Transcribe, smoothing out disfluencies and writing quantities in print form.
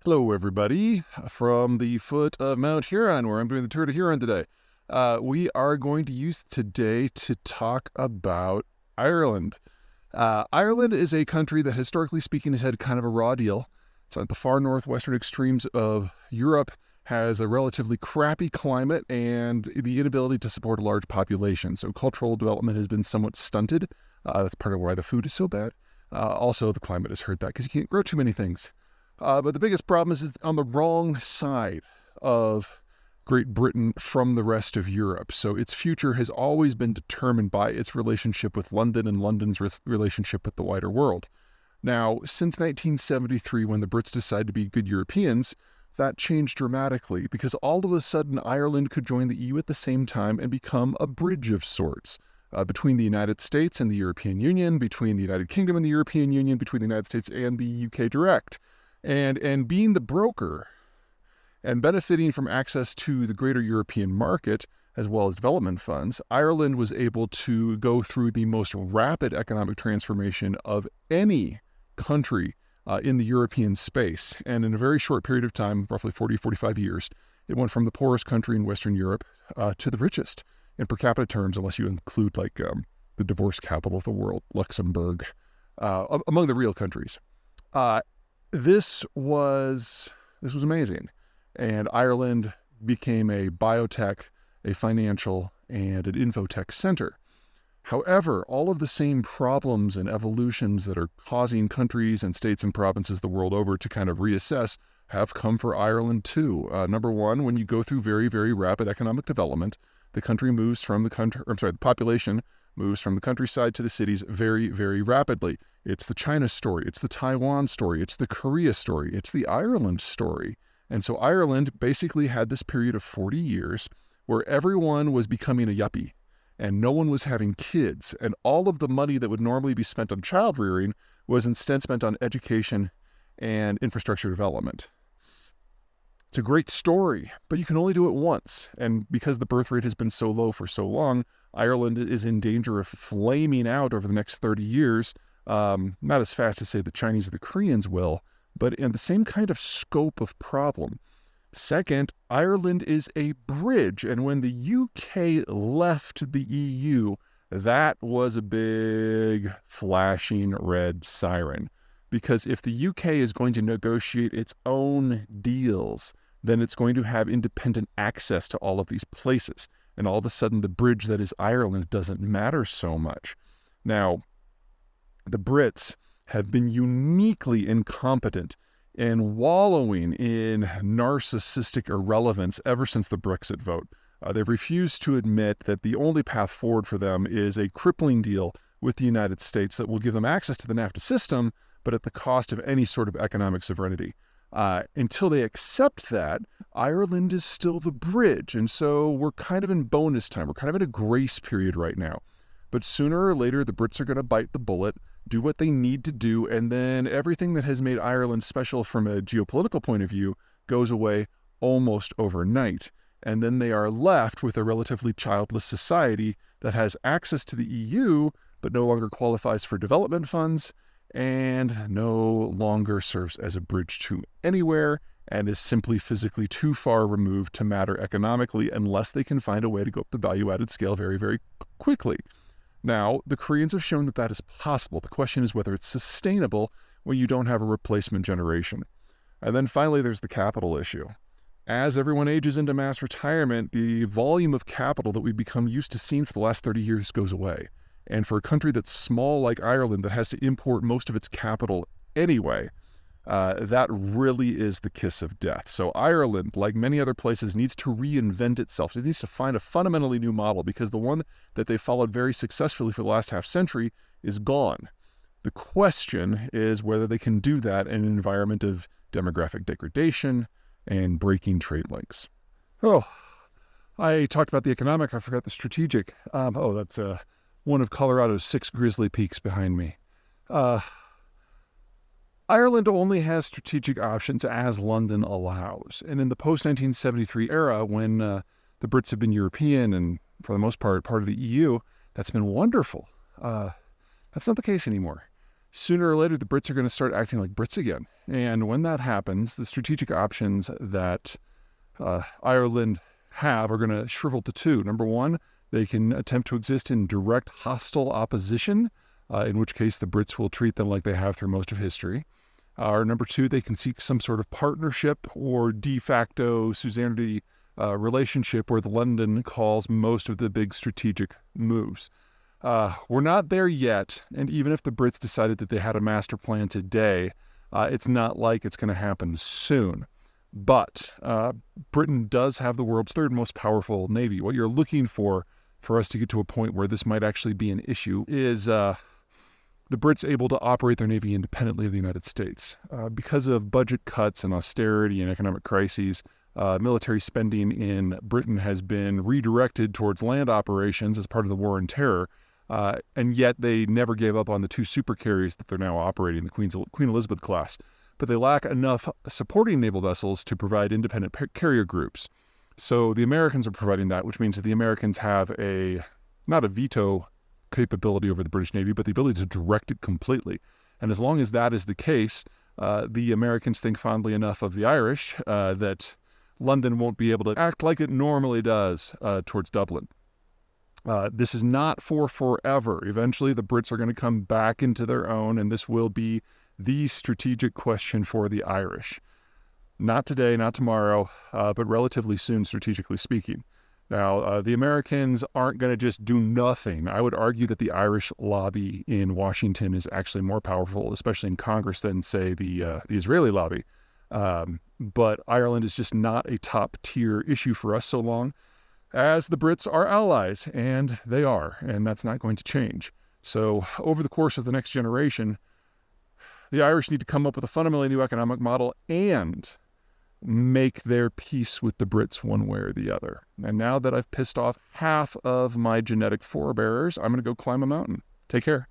Hello, everybody, from the foot of Mount Huron, where I'm doing the Tour de Huron today. We are going to use today to talk about Ireland. Ireland is a country that, historically speaking, has had kind of a raw deal. It's at the far northwestern extremes of Europe, has a relatively crappy climate, and the inability to support a large population. So cultural development has been somewhat stunted. That's part of why the food is so bad. Also, the climate has hurt that because you can't grow too many things. But the biggest problem is it's on the wrong side of Great Britain from the rest of Europe. So its future has always been determined by its relationship with London and London's relationship with the wider world. Now, since 1973, when the Brits decided to be good Europeans, that changed dramatically because all of a sudden Ireland could join the EU at the same time and become a bridge of sorts. Between the United States and the European Union, between the United Kingdom and the European Union, between the United States and the UK direct. And being the broker and benefiting from access to the greater European market, as well as development funds, Ireland was able to go through the most rapid economic transformation of any country in the European space. And in a very short period of time, roughly 45 years, it went from the poorest country in Western Europe to the richest in per capita terms, unless you include the divorce capital of the world, Luxembourg, among the real countries. This was amazing. And Ireland became a biotech, a financial, and an infotech center. However, all of the same problems and evolutions that are causing countries and states and provinces the world over to kind of reassess have come for Ireland too. Number one, when you go through very, very rapid economic development, the population moves from the countryside to the cities very, very rapidly. It's the China story, it's the Taiwan story, it's the Korea story, it's the Ireland story. And so Ireland basically had this period of 40 years where everyone was becoming a yuppie and no one was having kids. And all of the money that would normally be spent on child rearing was instead spent on education and infrastructure development. It's a great story, but you can only do it once. And because the birth rate has been so low for so long, Ireland is in danger of flaming out over the next 30 years. Not as fast as, say, the Chinese or the Koreans will, but in the same kind of scope of problem. Second, Ireland is a bridge, and when the UK left the EU, that was a big flashing red siren. Because if the UK is going to negotiate its own deals, then it's going to have independent access to all of these places. And all of a sudden, the bridge that is Ireland doesn't matter so much. Now, the Brits have been uniquely incompetent and wallowing in narcissistic irrelevance ever since the Brexit vote. They've refused to admit that the only path forward for them is a crippling deal with the United States that will give them access to the NAFTA system, but at the cost of any sort of economic sovereignty. Until they accept that, Ireland is still the bridge. And so we're kind of in bonus time. We're kind of in a grace period right now. But sooner or later, the Brits are going to bite the bullet, do what they need to do, and then everything that has made Ireland special from a geopolitical point of view goes away almost overnight. And then they are left with a relatively childless society that has access to the EU, but no longer qualifies for development funds, and no longer serves as a bridge to anywhere, and is simply physically too far removed to matter economically unless they can find a way to go up the value-added scale very, very quickly. Now, the Koreans have shown that that is possible. The question is whether it's sustainable when you don't have a replacement generation. And then finally, there's the capital issue. As everyone ages into mass retirement, the volume of capital that we've become used to seeing for the last 30 years goes away. And for a country that's small like Ireland that has to import most of its capital anyway, that really is the kiss of death. So Ireland, like many other places, needs to reinvent itself. It needs to find a fundamentally new model because the one that they followed very successfully for the last half century is gone. The question is whether they can do that in an environment of demographic degradation and breaking trade links. Oh, I talked about the economic. I forgot the strategic. That's one of Colorado's 6 grizzly peaks behind me. Ireland only has strategic options as London allows. And in the post-1973 era, when the Brits have been European and, for the most part of the EU, that's been wonderful. That's not the case anymore. sooner or later, the Brits are going to start acting like Brits again. And when that happens, the strategic options that Ireland have are going to shrivel to two. Number one, they can attempt to exist in direct hostile opposition, in which case the Brits will treat them like they have through most of history. Or number two, they can seek some sort of partnership or de facto suzerainty relationship where London calls most of the big strategic moves. We're not there yet, and even if the Brits decided that they had a master plan today, it's not like it's going to happen soon. But Britain does have the world's third most powerful navy. What you're looking for us to get to a point where this might actually be an issue is the Brits able to operate their navy independently of the United States. Because of budget cuts and austerity and economic crises, military spending in Britain has been redirected towards land operations as part of the War on Terror, and yet they never gave up on the two supercarriers that they're now operating, the Queen Elizabeth class. But they lack enough supporting naval vessels to provide independent carrier groups. So the Americans are providing that, which means that the Americans have not a veto capability over the British Navy, but the ability to direct it completely. And as long as that is the case, the Americans think fondly enough of the Irish that London won't be able to act like it normally does towards Dublin. This is not for forever. Eventually, the Brits are going to come back into their own, and this will be the strategic question for the Irish. Not today, not tomorrow, but relatively soon, strategically speaking. Now, the Americans aren't going to just do nothing. I would argue that the Irish lobby in Washington is actually more powerful, especially in Congress, than, say, the Israeli lobby. But Ireland is just not a top-tier issue for us so long as the Brits are allies, and they are, and that's not going to change. So over the course of the next generation, the Irish need to come up with a fundamentally new economic model and make their peace with the Brits one way or the other. And now that I've pissed off half of my genetic forebearers, I'm going to go climb a mountain. Take care.